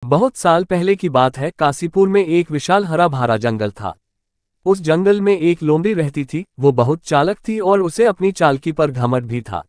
बहुत साल पहले की बात है। काशीपुर में एक विशाल हरा भरा जंगल था। उस जंगल में एक लोमड़ी रहती थी। वो बहुत चालाक थी और उसे अपनी चालाकी पर घमंड भी था।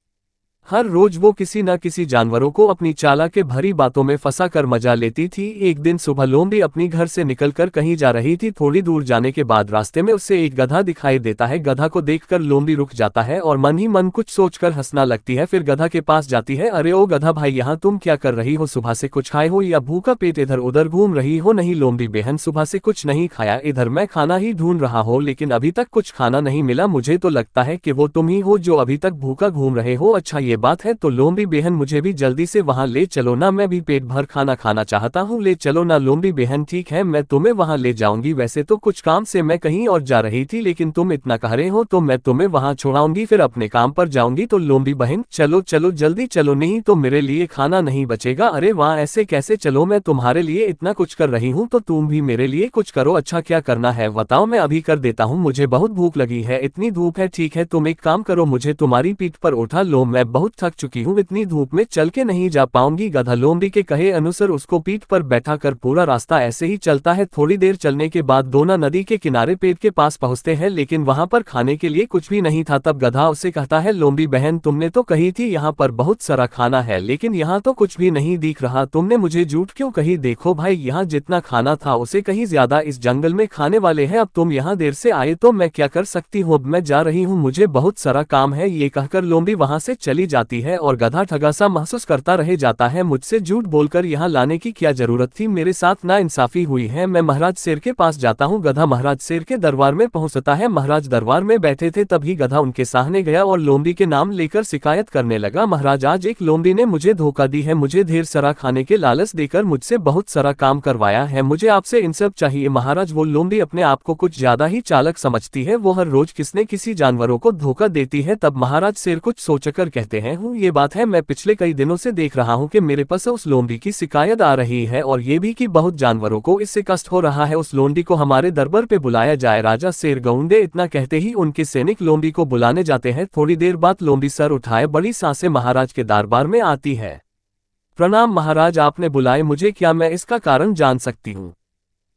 हर रोज वो किसी न किसी जानवरों को अपनी चालाकी भरी बातों में फंसा कर मजा लेती थी। एक दिन सुबह लोमड़ी अपनी घर से निकलकर कहीं जा रही थी। थोड़ी दूर जाने के बाद रास्ते में उसे एक गधा दिखाई देता है। गधा को देखकर लोमड़ी रुक जाता है और मन ही मन कुछ सोचकर हंसना लगती है। फिर गधा के पास जाती है। अरे ओ गधा भाई, यहाँ तुम क्या कर रही हो? सुबह से कुछ खाए हो या भूखा पेट इधर उधर घूम रही हो? नहीं लोमड़ी बहन, सुबह से कुछ नहीं खाया। इधर मैं खाना ही ढूंढ रहा हूँ लेकिन अभी तक कुछ खाना नहीं मिला। मुझे तो लगता है कि वो तुम ही हो जो अभी तक भूखा घूम रहे हो। अच्छा ये बात है तो लोमड़ी बहन मुझे भी जल्दी से वहां ले चलो ना, मैं भी पेट भर खाना खाना चाहता हूँ। ले चलो ना लोमड़ी बहन। ठीक है, मैं तुम्हें वहां ले जाऊंगी। वैसे तो कुछ काम से मैं कहीं और जा रही थी लेकिन तुम इतना कह रहे हो तो मैं तुम्हें वहां छोड़ाऊंगी, फिर अपने काम पर जाऊंगी। तो लोमड़ी बहन चलो चलो जल्दी चलो, नहीं तो मेरे लिए खाना नहीं बचेगा। अरे वाह, ऐसे कैसे? चलो मैं तुम्हारे लिए इतना कुछ कर रही हूँ तो तुम भी मेरे लिए कुछ करो। अच्छा क्या करना है बताओ, मैं अभी कर देता हूँ। मुझे बहुत भूख लगी है, इतनी धूप है। ठीक है तुम एक काम करो, मुझे तुम्हारी पीठ पर उठा लो, मैं बहुत थक चुकी हूँ, इतनी धूप में चल के नहीं जा पाऊंगी। गधा लोमड़ी के कहे अनुसार उसको पीठ पर बैठाकर पूरा रास्ता ऐसे ही चलता है। थोड़ी देर चलने के बाद दोनों नदी के किनारे पेड़ के पास पहुंचते हैं लेकिन वहां पर खाने के लिए कुछ भी नहीं था। तब गधा उसे कहता है लोमड़ी बहन, तुमने तो कही थी यहाँ पर बहुत सारा खाना है लेकिन यहाँ तो कुछ भी नहीं दिख रहा, तुमने मुझे झूठ क्यों कही? देखो भाई, यहाँ जितना खाना था उसे कहीं ज्यादा इस जंगल में खाने वाले हैं। अब तुम यहाँ देर से आए तो मैं क्या कर सकती हूँ? अब मैं जा रही हूँ, मुझे बहुत सारा काम है। ये कहकर लोमड़ी वहां से चली जाती है और गधा ठगा सा महसूस करता रह जाता है। मुझसे झूठ बोलकर यहाँ लाने की क्या जरूरत थी? मेरे साथ नाइंसाफी हुई है। मैं महाराज शेर के पास जाता हूँ। गधा महाराज शेर के दरबार में पहुंचता है। महाराज दरबार में बैठे थे तभी गधा उनके सामने गया और लोमड़ी के नाम लेकर शिकायत करने लगा। महाराज, आज एक लोमड़ी ने मुझे धोखा दी है, मुझे ढेर सारा खाने के लालच देकर मुझसे बहुत सारा काम करवाया है, मुझे आपसे इंसाफ चाहिए। महाराज, वो लोमड़ी अपने आप को कुछ ज्यादा ही चालाक समझती है, वो हर रोज किसने किसी जानवरों को धोखा देती है। तब महाराज शेर कुछ सोचकर कहते हैं, ये बात है, मैं पिछले कई दिनों से देख रहा हूँ कि मेरे पास उस लोमड़ी की शिकायत आ रही है और ये भी कि बहुत जानवरों को इससे कष्ट हो रहा है। उस लोमड़ी को हमारे दरबार पे बुलाया जाए। राजा शेर गौंडे इतना कहते ही उनके सैनिक लोमड़ी को बुलाने जाते हैं। थोड़ी देर बाद लोमड़ी सर उठाए बड़ी सांसें महाराज के दरबार में आती है। प्रणाम महाराज, आपने बुलाए मुझे, क्या मैं इसका कारण जान सकती हूँ?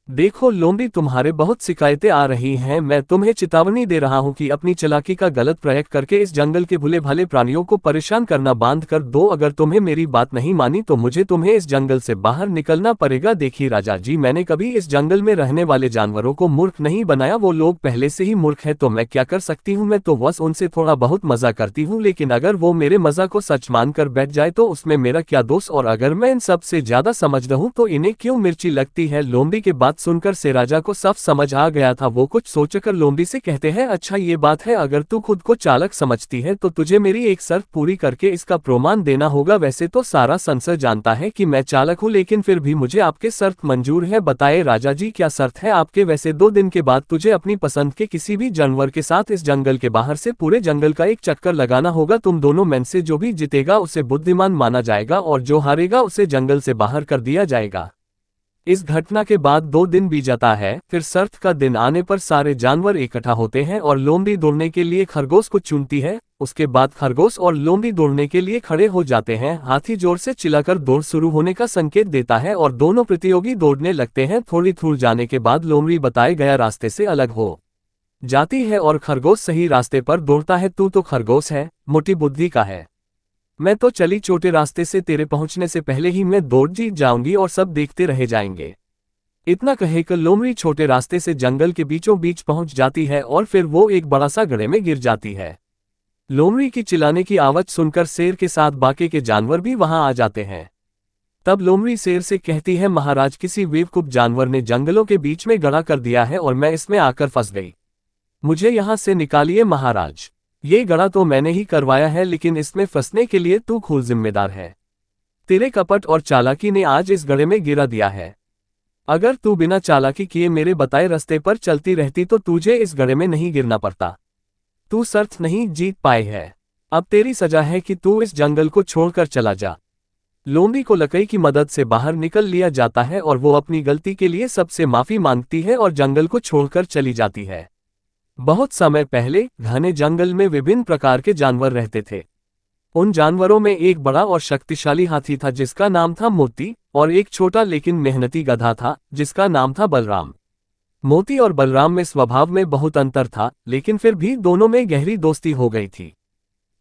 देखो लोमड़ी, तुम्हारे बहुत शिकायतें आ रही हैं, मैं तुम्हें चेतावनी दे रहा हूं कि अपनी चालाकी का गलत प्रयोग करके इस जंगल के भले भाले प्राणियों को परेशान करना बंद कर दो। अगर तुम्हें मेरी बात नहीं मानी तो मुझे तुम्हें इस जंगल से बाहर निकलना पड़ेगा। देखिए राजा जी, मैंने कभी इस जंगल में रहने वाले जानवरों को मूर्ख नहीं बनाया, वो लोग पहले से ही मूर्ख है तो मैं क्या कर सकती हूँ? मैं तो बस उनसे थोड़ा बहुत मजा करती हूँ, लेकिन अगर वो मेरे मजा को सच मानकर बैठ जाए तो उसमें मेरा क्या दोष? और अगर मैं इन सब से ज्यादा समझ रहूं तो इन्हें क्यों मिर्ची लगती है? लोमड़ी के बात सुनकर से राजा को सब समझ आ गया था। वो कुछ सोचकर लोमड़ी से कहते हैं, अच्छा ये बात है, अगर तू खुद को चालाक समझती है तो तुझे मेरी एक शर्त पूरी करके इसका प्रमाण देना होगा। वैसे तो सारा संसार जानता है कि मैं चालाक हूँ लेकिन फिर भी मुझे आपके शर्त मंजूर है। बताए राजा जी, क्या शर्त है आपके? वैसे 2 दिन के बाद तुझे अपनी पसंद के किसी भी जानवर के साथ इस जंगल के बाहर से पूरे जंगल का एक चक्कर लगाना होगा। तुम दोनों में से जो भी जीतेगा उसे बुद्धिमान माना जाएगा और जो हारेगा उसे जंगल से बाहर कर दिया जाएगा। इस घटना के बाद 2 दिन बीत जाता है। फिर शर्त का दिन आने पर सारे जानवर इकट्ठा होते हैं और लोमड़ी दौड़ने के लिए खरगोश को चुनती है। उसके बाद खरगोश और लोमड़ी दौड़ने के लिए खड़े हो जाते हैं। हाथी जोर से चिल्लाकर दौड़ शुरू होने का संकेत देता है और दोनों प्रतियोगी दौड़ने लगते हैं। थोड़ी दूर जाने के बाद लोमड़ी बताए गया रास्ते से अलग हो जाती है और खरगोश सही रास्ते पर दौड़ता है। तू तो खरगोश है, मोटी बुद्धि का है, मैं तो चली छोटे रास्ते से, तेरे पहुंचने से पहले ही मैं दौड़ जीत जाऊंगी और सब देखते रह जाएंगे। इतना कहकर लोमड़ी छोटे रास्ते से जंगल के बीचों बीच पहुंच जाती है और फिर वो एक बड़ा सा गड्ढे में गिर जाती है। लोमड़ी की चिल्लाने की आवाज सुनकर शेर के साथ बाकी के जानवर भी वहां आ जाते हैं। तब लोमड़ी शेर से कहती है, महाराज, किसी बेवकूफ जानवर ने जंगलों के बीच में गड्ढा कर दिया है और मैं इसमें आकर फंस गई, मुझे यहाँ से निकालिए। महाराज, ये गड्ढा तो मैंने ही करवाया है लेकिन इसमें फंसने के लिए तू खुद जिम्मेदार है। तेरे कपट और चालाकी ने आज इस गड्ढे में गिरा दिया है। अगर तू बिना चालाकी किए मेरे बताए रास्ते पर चलती रहती तो तुझे इस गड्ढे में नहीं गिरना पड़ता। तू शर्त नहीं जीत पाई है, अब तेरी सजा है कि तू इस जंगल को छोड़कर चला जा। लोमड़ी को लकड़ी की मदद से बाहर निकल लिया जाता है और वो अपनी गलती के लिए सबसे माफी मांगती है और जंगल को छोड़कर चली जाती है। बहुत समय पहले घने जंगल में विभिन्न प्रकार के जानवर रहते थे। उन जानवरों में एक बड़ा और शक्तिशाली हाथी था जिसका नाम था मोती, और एक छोटा लेकिन मेहनती गधा था जिसका नाम था बलराम। मोती और बलराम में स्वभाव में बहुत अंतर था, लेकिन फिर भी दोनों में गहरी दोस्ती हो गई थी।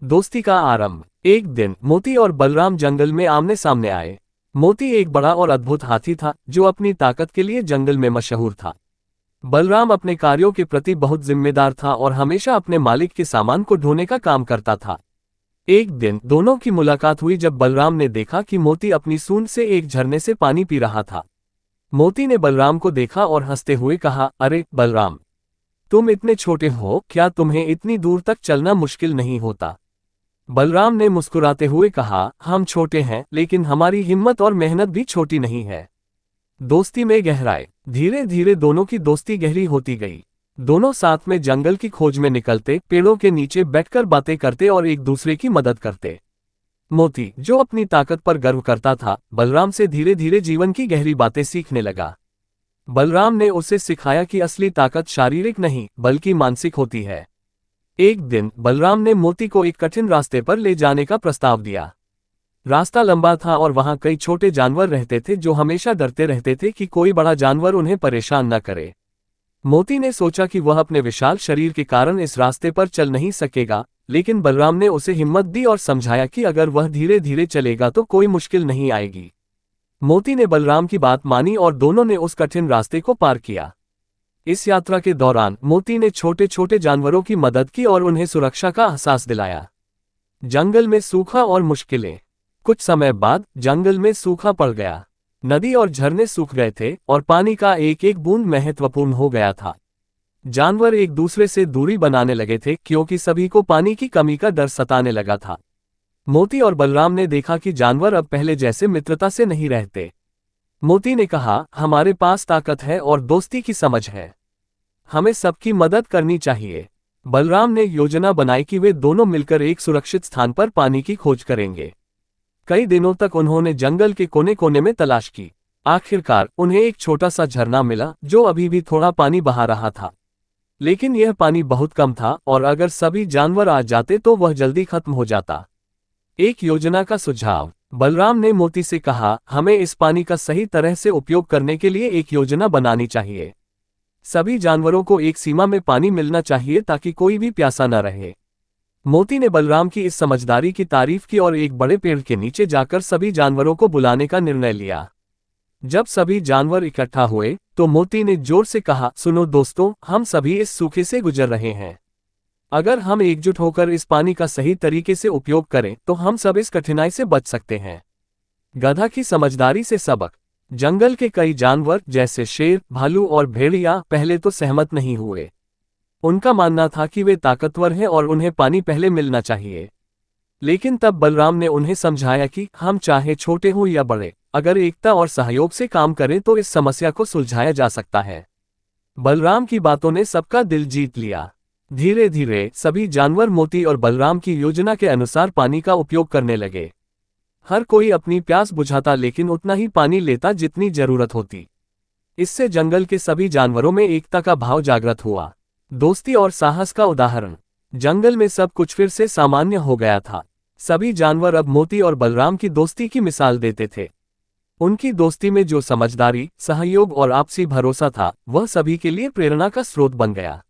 दोस्ती का आरंभ। एक दिन मोती और बलराम जंगल में आमने सामने आए। मोती एक बड़ा और अद्भुत हाथी था जो अपनी ताकत के लिए जंगल में मशहूर था। बलराम अपने कार्यों के प्रति बहुत जिम्मेदार था और हमेशा अपने मालिक के सामान को ढोने का काम करता था। एक दिन दोनों की मुलाकात हुई जब बलराम ने देखा कि मोती अपनी सूंड से एक झरने से पानी पी रहा था। मोती ने बलराम को देखा और हंसते हुए कहा, अरे बलराम, तुम इतने छोटे हो, क्या तुम्हें इतनी दूर तक चलना मुश्किल नहीं होता? बलराम ने मुस्कुराते हुए कहा, हम छोटे हैं लेकिन हमारी हिम्मत और मेहनत भी छोटी नहीं है। दोस्ती में गहराई। धीरे धीरे दोनों की दोस्ती गहरी होती गई। दोनों साथ में जंगल की खोज में निकलते, पेड़ों के नीचे बैठकर बातें करते और एक दूसरे की मदद करते। मोती, जो अपनी ताकत पर गर्व करता था, बलराम से धीरे धीरे जीवन की गहरी बातें सीखने लगा। बलराम ने उसे सिखाया कि असली ताकत शारीरिक नहीं बल्कि मानसिक होती है। एक दिन बलराम ने मोती को एक कठिन रास्ते पर ले जाने का प्रस्ताव दिया। रास्ता लंबा था और वहां कई छोटे जानवर रहते थे जो हमेशा डरते रहते थे कि कोई बड़ा जानवर उन्हें परेशान न करे। मोती ने सोचा कि वह अपने विशाल शरीर के कारण इस रास्ते पर चल नहीं सकेगा, लेकिन बलराम ने उसे हिम्मत दी और समझाया कि अगर वह धीरे धीरे चलेगा तो कोई मुश्किल नहीं आएगी। मोती ने बलराम की बात मानी और दोनों ने उस कठिन रास्ते को पार किया। इस यात्रा के दौरान मोती ने छोटे छोटे जानवरों की मदद की और उन्हें सुरक्षा का एहसास दिलाया। जंगल में सूखा और मुश्किलें। कुछ समय बाद जंगल में सूखा पड़ गया। नदी और झरने सूख गए थे और पानी का एक एक बूंद महत्वपूर्ण हो गया था। जानवर एक दूसरे से दूरी बनाने लगे थे क्योंकि सभी को पानी की कमी का डर सताने लगा था। मोती और बलराम ने देखा कि जानवर अब पहले जैसे मित्रता से नहीं रहते। मोती ने कहा, हमारे पास ताकत है और दोस्ती की समझ है, हमें सबकी मदद करनी चाहिए। बलराम ने योजना बनाई कि वे दोनों मिलकर एक सुरक्षित स्थान पर पानी की खोज करेंगे। कई दिनों तक उन्होंने जंगल के कोने कोने में तलाश की। आखिरकार उन्हें एक छोटा सा झरना मिला जो अभी भी थोड़ा पानी बहा रहा था, लेकिन यह पानी बहुत कम था और अगर सभी जानवर आ जाते तो वह जल्दी खत्म हो जाता। एक योजना का सुझाव। बलराम ने मोती से कहा, हमें इस पानी का सही तरह से उपयोग करने के लिए एक योजना बनानी चाहिए। सभी जानवरों को एक सीमा में पानी मिलना चाहिए ताकि कोई भी प्यासा न रहे। मोती ने बलराम की इस समझदारी की तारीफ की और एक बड़े पेड़ के नीचे जाकर सभी जानवरों को बुलाने का निर्णय लिया। जब सभी जानवर इकट्ठा हुए तो मोती ने जोर से कहा, सुनो दोस्तों, हम सभी इस सूखे से गुजर रहे हैं। अगर हम एकजुट होकर इस पानी का सही तरीके से उपयोग करें तो हम सब इस कठिनाई से बच सकते हैं। गधा की समझदारी से सबक। जंगल के कई जानवर जैसे शेर, भालू और भेड़िया पहले तो सहमत नहीं हुए। उनका मानना था कि वे ताकतवर हैं और उन्हें पानी पहले मिलना चाहिए। लेकिन तब बलराम ने उन्हें समझाया कि हम चाहे छोटे हों या बड़े, अगर एकता और सहयोग से काम करें तो इस समस्या को सुलझाया जा सकता है। बलराम की बातों ने सबका दिल जीत लिया। धीरे धीरे सभी जानवर मोती और बलराम की योजना के अनुसार पानी का उपयोग करने लगे। हर कोई अपनी प्यास बुझाता लेकिन उतना ही पानी लेता जितनी जरूरत होती। इससे जंगल के सभी जानवरों में एकता का भाव जागृत हुआ। दोस्ती और साहस का उदाहरण। जंगल में सब कुछ फिर से सामान्य हो गया था। सभी जानवर अब मोती और बलराम की दोस्ती की मिसाल देते थे। उनकी दोस्ती में जो समझदारी, सहयोग और आपसी भरोसा था, वह सभी के लिए प्रेरणा का स्रोत बन गया।